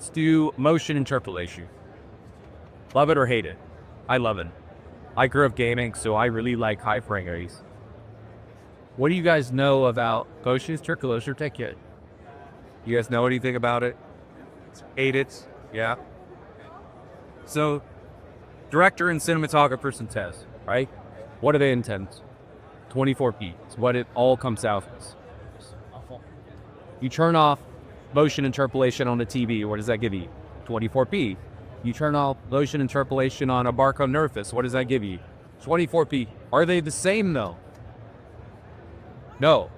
Let's do motion interpolation. Love it or hate it? I love it. I grew up gaming, so I really like high frame rates. What do you guys know about motion interpolation technique? You guys know anything about it? Hate it? Yeah. So, director and cinematographer test, right? What do they intend? 24p. It's what it all comes out as. You turn off motion interpolation on the TV, what does that give you? 24p. You turn off motion interpolation on a barcode interface, what does that give you? 24p. Are they the same though? No.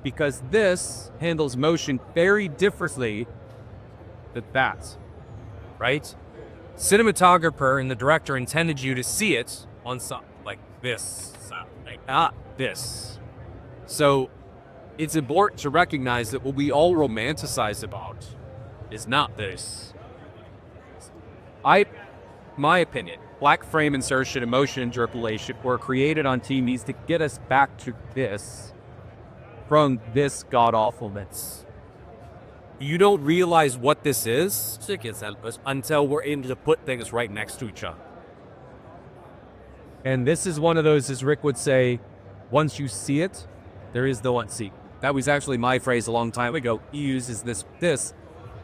Because this handles motion very differently than that, right? Cinematographer and the director intended you to see it on something like this, like not this. So it's important to recognize that what we all romanticize about is not this. My opinion, black frame insertion and motion interpolation were created on TVs to get us back to this from this god-awfulness. You don't realize what this is until we're able to put things right next to each other. And this is one of those, as Rick would say, once you see it, there is no unsee. That was actually my phrase a long time ago. He uses this,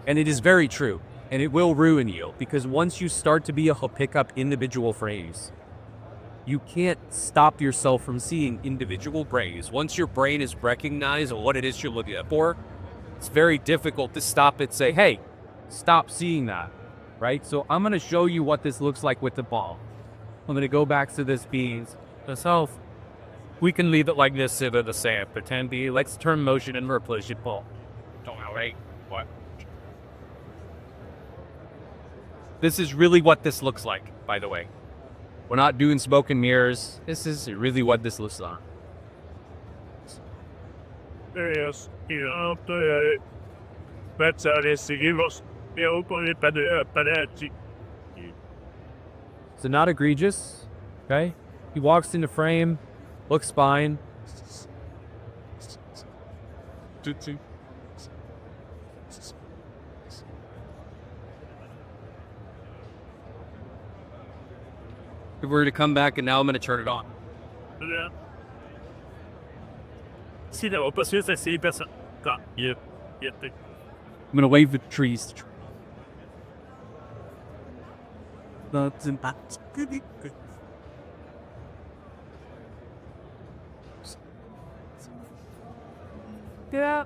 and it is very true. And it will ruin you, because once you start to be able to pick up individual frames, you can't stop yourself from seeing individual frames. Once your brain is recognized on what it is you're looking for, it's very difficult to stop it, say, hey, stop seeing that, right? So I'm going to show you what this looks like with the ball. I'm going to go back to this being itself. We can leave it like this, the same. Pretend let's turn motion and replace it ball. Don't know, right? What? This is really what this looks like, by the way. We're not doing smoke and mirrors. This is really what this looks like. Yes, So not egregious, okay? He walks into frame, looks fine. If we were to come back and now I'm going to turn it on. I'm going to wave the trees. Yeah.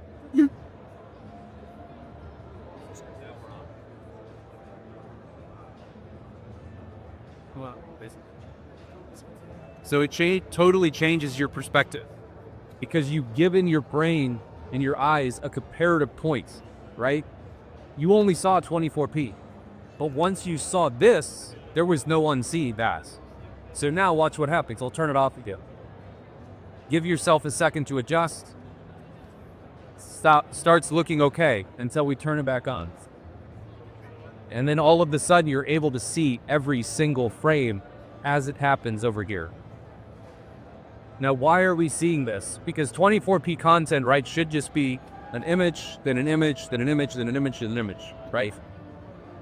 So it totally changes your perspective, because you've given your brain and your eyes a comparative point, right? You only saw 24p, but once you saw this, there was no unsee that. So now watch what happens. I'll turn it off again. Give yourself a second to adjust. Starts looking okay until we turn it back on. And then all of a sudden you're able to see every single frame as it happens over here. Now, why are we seeing this? Because 24p content, right, should just be an image, then an image, then an image, then an image, then an image, right?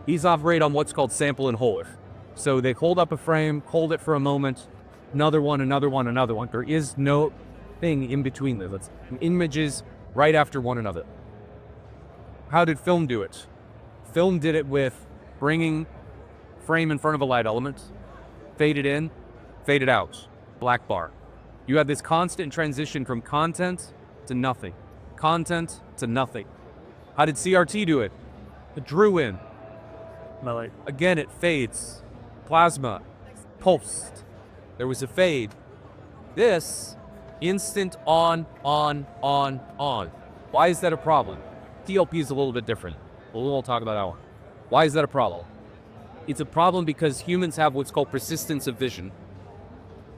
These operate on what's called sample and hold. So they hold up a frame, hold it for a moment, another one, another one, another one. There is no thing in between them. It's images right after one another. How did film do it? Film did it with bringing frame in front of a light element, fade it in, fade it out, black bar. You have this constant transition from content to nothing. Content to nothing. How did CRT do it? It drew in. Again, it fades. Plasma. Pulsed. There was a fade. This, instant on. Why is that a problem? DLP is a little bit different. We'll talk about that one. Why is that a problem? It's a problem because humans have what's called persistence of vision.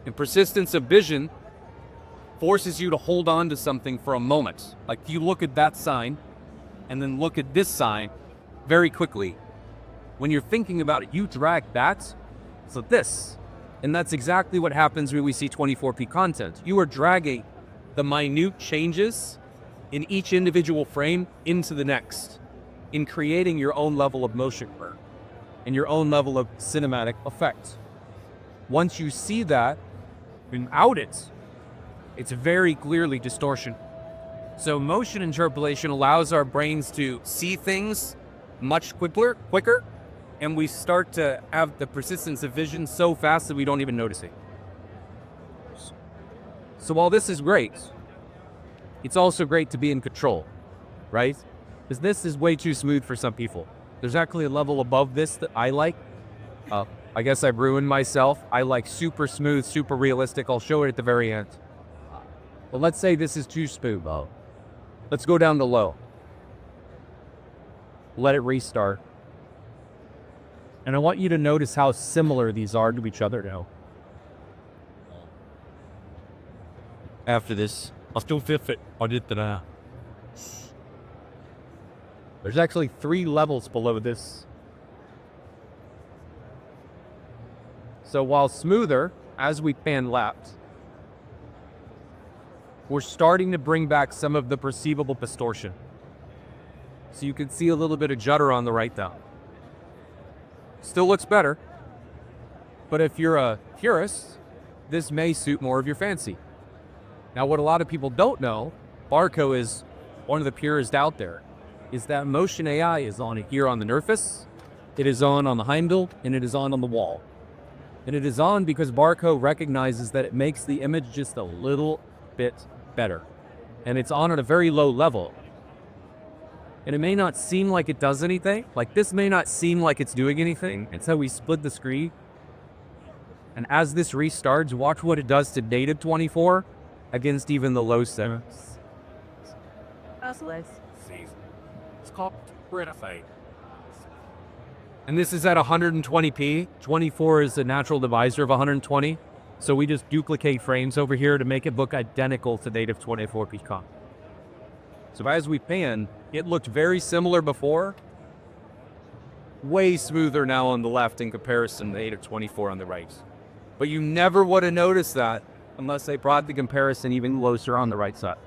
And persistence of vision forces you to hold on to something for a moment. Like you look at that sign and then look at this sign very quickly. When you're thinking about it, you drag that, so this. And that's exactly what happens when we see 24p content. You are dragging the minute changes in each individual frame into the next. in creating your own level of motion blur and your own level of cinematic effect. Once you see that, without it, it's very clearly distortion. So motion interpolation allows our brains to see things much quicker, and we start to have the persistence of vision so fast that we don't even notice it. So while this is great, it's also great to be in control, right? Because this is way too smooth for some people. There's actually a level above this that I like. I guess I've ruined myself. I like super smooth, super realistic. I'll show it at the very end. But let's say this is too smooth. Let's go down to low. Let it restart. And I want you to notice how similar these are to each other now. After this, I'll still feel it. I did that. There's actually 3 levels below this. So while smoother, as we pan left, we're starting to bring back some of the perceivable distortion. So you can see a little bit of judder on the right now. Still looks better, but if you're a purist, this may suit more of your fancy. Now, what a lot of people don't know, Barco is one of the purest out there, is that motion AI is on here on the Nerfus, it is on the Heimdall, and it is on the wall. And it is on because Barco recognizes that it makes the image just a little bit better. And it's on at a very low level. And it may not seem like it does anything. Like this may not seem like it's doing anything. And so we split the screen. And as this restarts, watch what it does to native 24 against even the low settings. It's called Retify. And this is at 120p. 24 is a natural divisor of 120. So we just duplicate frames over here to make it look identical to native 24p comp. So as we pan, it looked very similar before. Way smoother now on the left in comparison to native 24 on the right. But you never would have noticed that unless they brought the comparison even closer on the right side.